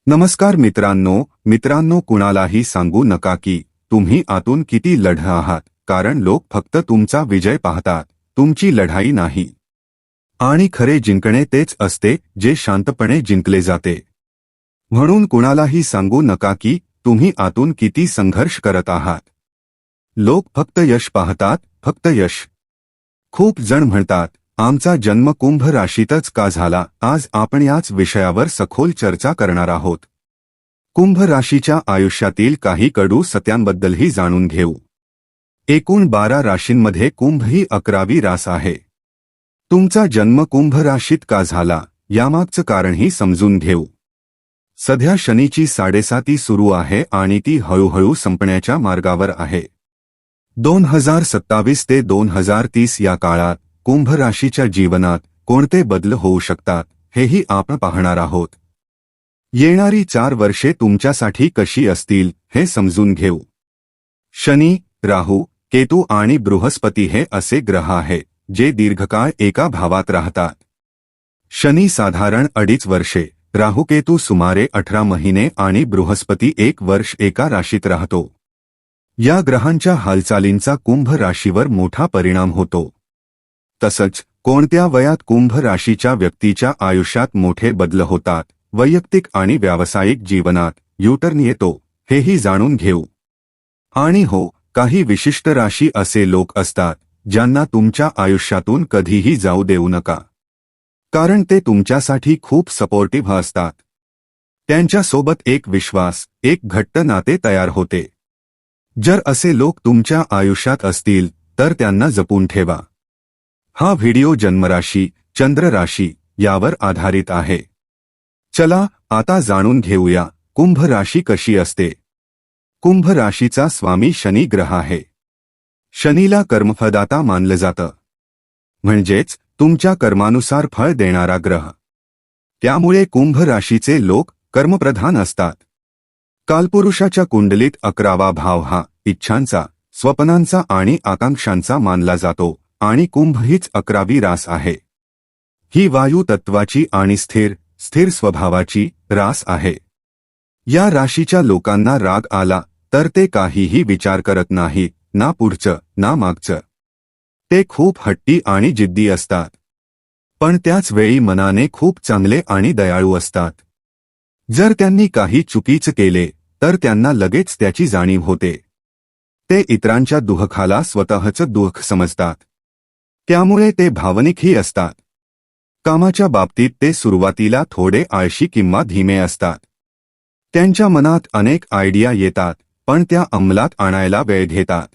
नमस्कार मित्रांनो कुणालाही सांगू नका की तुम्ही आतून किती लढ आहात, कारण लोक फक्त तुमचा विजय पाहतात, तुमची लढाई नाही. आणि खरे जिंकणे तेच असते जे शांतपणे जिंकले जाते. म्हणून कुणालाही सांगू नका की तुम्ही आतून किती संघर्ष करत आहात. लोक फक्त यश पाहतात, फक्त यश. खूप जण म्हणतात आमचा जन्म कुंभ राशीतच का झाला. आज आपण याच विषयावर सखोल चर्चा करणार आहोत. कुंभ राशीच्या आयुष्यातील काही कडू सत्यांबद्दलही जाणून घेऊ. एकूण 12 राशींमध्ये कुंभ ही 11वी रास आहे. तुमचा जन्म कुंभ राशीत का झाला यामागचं कारणही समजून घेऊ. सध्या शनीची 7.5 सुरू आहे आणि ती हळूहळू संपण्याच्या मार्गावर आहे. 2027 ते 2030 या काळात कुंभ राशीच्या जीवनात कोणते बदल होऊ शकतात हेही आपण पाहणार आहोत. येणारी 4 वर्षे तुमच्यासाठी कशी असतील हे समजून घेऊ. शनी, राहू, केतू आणि बृहस्पती हे असे ग्रह आहेत जे दीर्घकाळ एका भावात राहतात. शनी साधारण 2.5 वर्षे, राहू-केतू सुमारे 18 महिने आणि बृहस्पती 1 वर्ष एका राशीत राहतो. या ग्रहांच्या हालचालींचा कुंभ राशीवर मोठा परिणाम होतो. तसंच कोणत्या वयात कुंभ राशीच्या व्यक्तीच्या आयुष्यात मोठे बदल होतात, वैयक्तिक आणि व्यावसायिक जीवनात युटर्न येतो, हेही जाणून घेऊ. आणि हो, काही विशिष्ट राशी असे लोक असतात ज्यांना तुमच्या आयुष्यातून कधीही जाऊ देऊ नका, कारण ते तुमच्यासाठी खूप सपोर्टिव्ह असतात. त्यांच्यासोबत एक विश्वास, एक घट्ट नाते तयार होते. जर असे लोक तुमच्या आयुष्यात असतील तर त्यांना जपून ठेवा. हा व्हिडिओ जन्मराशी, चंद्र राशी यावर आधारित आहे. चला आता जाणून घेऊया कुंभ राशी कशी असते. कुंभ राशीचा स्वामी शनी ग्रह आहे. शनीला कर्मफलदाता मानलं जातं, म्हणजेच तुमच्या कर्मानुसार फळ देणारा ग्रह. त्यामुळे कुंभ राशीचे लोक कर्मप्रधान असतात. कालपुरुषाच्या कुंडलीत 11वा भाव हा इच्छांचा, स्वप्नांचा आणि आकांक्षांचा मानला जातो आणि कुंभ हीच 11वी रास आहे. ही वायू तत्वाची आणि स्थिर स्वभावाची रास आहे. या राशीच्या लोकांना राग आला तर ते काहीही विचार करत नाहीत, ना पुढचं ना मागचं. ते खूप हट्टी आणि जिद्दी असतात, पण त्याच वेळी मनाने खूप चांगले आणि दयाळू असतात. जर त्यांनी काही चुकीचं केले तर त्यांना लगेच त्याची जाणीव होते. ते इतरांच्या दुःखाला स्वतःचं दुःख समजतात, त्यामुळे ते भावनिकही असतात. कामाच्या बाबतीत ते सुरुवातीला थोडे आळशी किंवा धीमे असतात. त्यांच्या मनात अनेक आयडिया येतात, पण त्या अंमलात आणायला वेळ घेतात.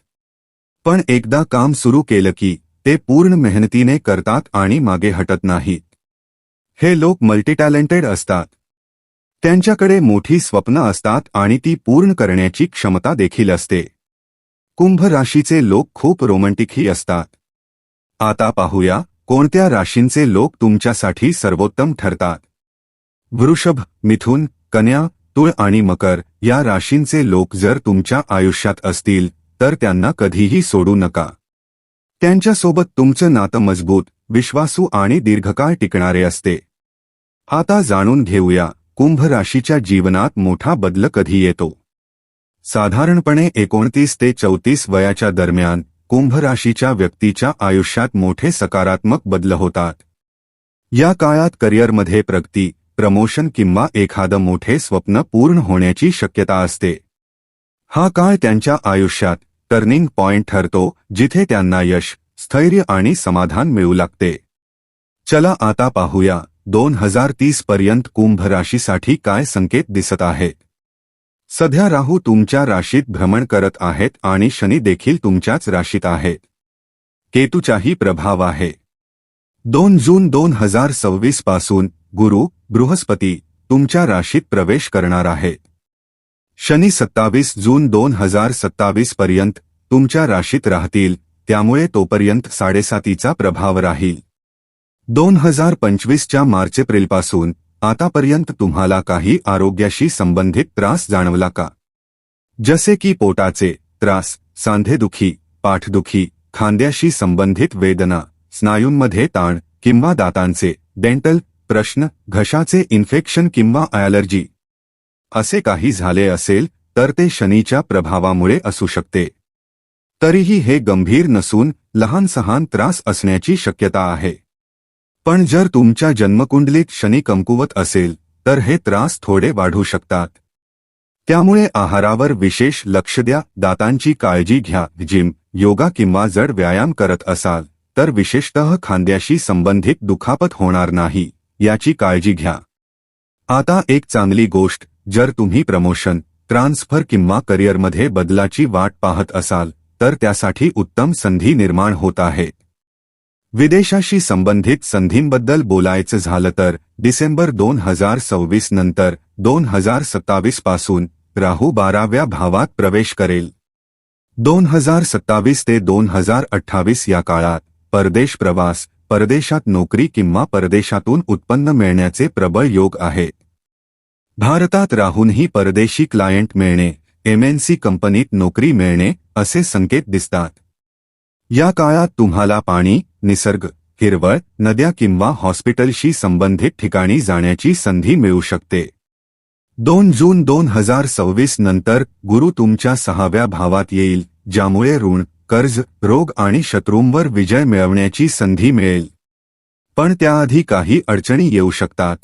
पण एकदा काम सुरू केलं की ते पूर्ण मेहनतीने करतात आणि मागे हटत नाहीत. हे लोक मल्टीटॅलेंटेड असतात. त्यांच्याकडे मोठी स्वप्न असतात आणि ती पूर्ण करण्याची क्षमता देखील असते. कुंभ राशीचे लोक खूप रोमॅन्टिकही असतात. आता पाहूया कोणत्या राशींचे लोक तुमच्यासाठी सर्वोत्तम ठरतात. वृषभ, मिथुन, कन्या, तुळ आणि मकर या राशींचे लोक जर तुमच्या आयुष्यात असतील तर त्यांना कधीही सोडू नका. त्यांच्यासोबत तुमचं नातं मजबूत, विश्वासू आणि दीर्घकाळ टिकणारे असते. आता जाणून घेऊया कुंभ राशीच्या जीवनात मोठा बदल कधी येतो. साधारणपणे 29 ते 34 वयाच्या दरम्यान कुंभ राशीच्या व्यक्तीच्या आयुष्यात मोठे सकारात्मक बदल होतात. या काळात करिअरमध्ये प्रगती, प्रमोशन किंवा एखादं मोठे स्वप्न पूर्ण होण्याची शक्यता असते. हा काळ त्यांच्या आयुष्यात टर्निंग पॉइंट ठरतो, जिथे त्यांना यश, स्थैर्य आणि समाधान मिळू लागते. चला आता पाहूया 2030 पर्यंत कुंभ राशीसाठी काय संकेत दिसत आहेत. सध्या राहू तुमच्या राशीत भ्रमण करत आहेत आणि शनी देखील तुमच्याच राशीत आहेत. केतूचाही प्रभाव आहे. 2 जून 2026 पासून गुरु, बृहस्पती तुमच्या राशीत प्रवेश करणार आहेत. शनी 27 जून 2027 पर्यंत तुमच्या राशीत राहतील, त्यामुळे तोपर्यंत 7.5चा प्रभाव राहील. 2025च्या मार्च-एप्रिलपासून आतापर्यंत तुम्हाला काही आरोग्याशी संबंधित त्रास जाणवला का? जसे की पोटाचे त्रास, सांधेदुखी, पाठदुखी, खांद्याशी संबंधित वेदना, स्नायूंमध्ये ताण किंवा दातांचे डेंटल प्रश्न, घशाचे इन्फेक्शन किंवा ॲलर्जी. असे काही झाले असेल तर ते शनीच्या प्रभावामुळे असू शकते. तरीही हे गंभीर नसून लहान-सहान त्रास असण्याची शक्यता आहे. पण जर तुमच्या जन्मकुंडलीत शनी कमकुवत असेल तर हे त्रास थोडे वाढू शकतात. त्यामुळे आहारावर विशेष लक्ष द्या. दातांची काळजी घ्या. जिम, योगा किंवा जड व्यायाम करत असाल तर विशेषतः खांद्याशी संबंधित दुखापत होणार नाही याची काळजी घ्या. आता एक चांगली गोष्ट, जर तुम्ही प्रमोशन, ट्रान्सफर किंवा करिअरमध्ये बदलाची वाट पाहत असाल तर त्यासाठी उत्तम संधी निर्माण होत आहेत. विदेशाशी संबंधित संधींबद्दल बोलायचं झालं तर डिसेंबर 2026 नंतर 2027 पासून राहू 12व्या भावात प्रवेश करेल. 2027 ते 2028 या काळात परदेश प्रवास, परदेशात नोकरी किंवा परदेशातून उत्पन्न मिळण्याचे प्रबळ योग आहेत. भारतात राहूनही परदेशी क्लायंट मिळणे, MNC कंपनीत नोकरी मिळणे असे संकेत दिसतात. या काळात तुम्हाला पाणी, निसर्ग, हिरवळ, नद्या किंवा हॉस्पिटलशी संबंधित ठिकाणी जाण्याची संधी मिळू शकते. 2 जून 2026 नंतर गुरु तुमच्या 6व्या भावात येईल, ज्यामुळे ऋण, कर्ज, रोग आणि शत्रूंवर विजय मिळवण्याची संधी मिळेल. पण त्याआधी काही अडचणी येऊ शकतात.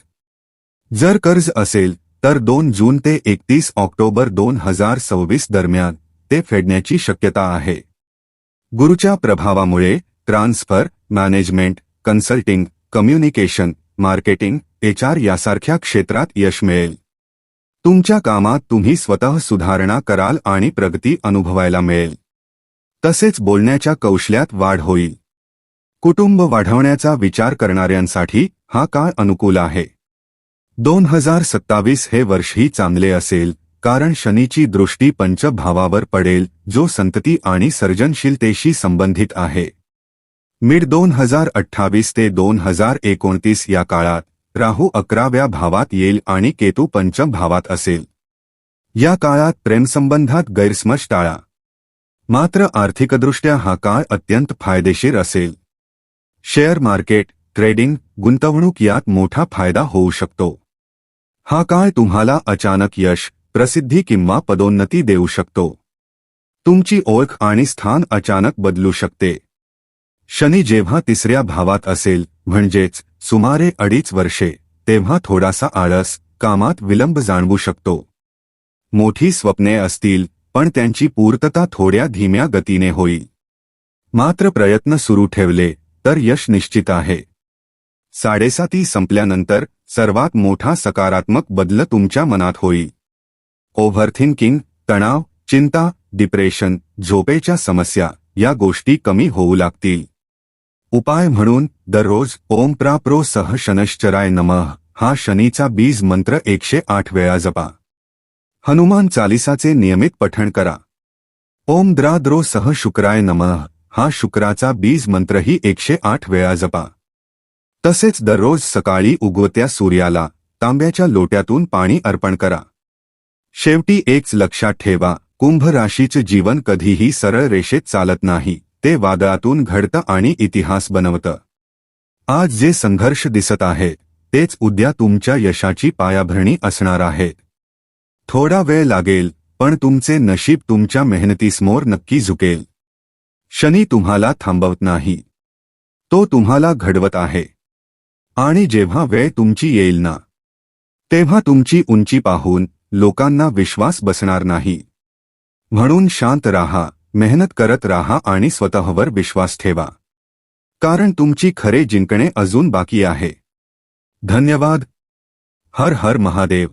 जर कर्ज असेल तर 2 जून ते 31 ऑक्टोबर 2026 दरम्यान ते फेडण्याची शक्यता आहे. गुरुच्या प्रभावामुळे transfer, management, consulting, communication, marketing, HR यासारख्या क्षेत्रात यश मिळेल. तुमच्या कामात तुम्ही स्वतः सुधारणा कराल आणि प्रगती अनुभवायला मिळेल. तसेच बोलण्याच्या कौशल्यात वाढ होईल. कुटुंब वाढवण्याचा विचार करणाऱ्यांसाठी हा काळ अनुकूल आहे. 2027 हे वर्षही चांगले असेल कारण शनीची दृष्टी पंचभावावर पडेल, जो संतती आणि सर्जनशीलतेशी संबंधित आहे. मिड 2028 ते 2029 या काळात राहू 11व्या भावात येईल आणि केतू पंचम भावात असेल. या काळात प्रेमसंबंधात गैरसमज टाळा. मात्र आर्थिकदृष्ट्या हा काळ अत्यंत फायदेशीर असेल. शेअर मार्केट, ट्रेडिंग, गुंतवणूक यात मोठा फायदा होऊ शकतो. हा काळ तुम्हाला अचानक यश, प्रसिद्धी किंवा पदोन्नती देऊ शकतो. तुमची ओळख आणि स्थान अचानक बदलू शकते. शनी जेव्हा 3ऱ्या भावात असेल, म्हणजेच सुमारे 2.5 वर्षे, तेव्हा थोडासा आळस, कामात विलंब जाणवू शकतो. मोठी स्वप्ने असतील पण त्यांची पूर्तता थोड्या धीम्या गतीने होईल. मात्र प्रयत्न सुरू ठेवले तर यश निश्चित आहे. 7.5 संपल्यानंतर सर्वात मोठा सकारात्मक बदल तुमच्या मनात होईल. ओव्हरथिंकिंग, तणाव, चिंता, डिप्रेशन, झोपेच्या समस्या या गोष्टी कमी होऊ लागतील. उपाय म्हणून दररोज ओम प्राप्रो सह शनश्चराय नमः हा शनीचा बीज मंत्र 108 वेळा जपा. हनुमान चालिसाचे नियमित पठण करा. ओम द्राद्रो सह शुक्राय नमः हा शुक्राचा बीज मंत्रही 108 वेळा जपा. तसेच दररोज सकाळी उगवत्या सूर्याला तांब्याच्या लोट्यातून पाणी अर्पण करा. शेवटी एकच लक्षात ठेवा, कुंभ राशीचे जीवन कधीही सरळ रेषेत चालत नाही, ते वादळातून घडतं आणि इतिहास बनवतं. आज जे संघर्ष दिसत आहेत तेच उद्या तुमच्या यशाची पायाभरणी असणार आहेत. थोडा वेळ लागेल पण तुमचे नशीब तुमच्या मेहनतीसमोर नक्की झुकेल. शनी तुम्हाला थांबवत नाही, तो तुम्हाला घडवत आहे. आणि जेव्हा वेळ तुमची येईल ना, तेव्हा तुमची उंची पाहून लोकांना विश्वास बसणार नाही. म्हणून शांत राहा, मेहनत करत राहा आणि स्वतःवर विश्वास ठेवा. कारण तुमची खरे जिंकणे अजून बाकी आहे. धन्यवाद. हर हर महादेव.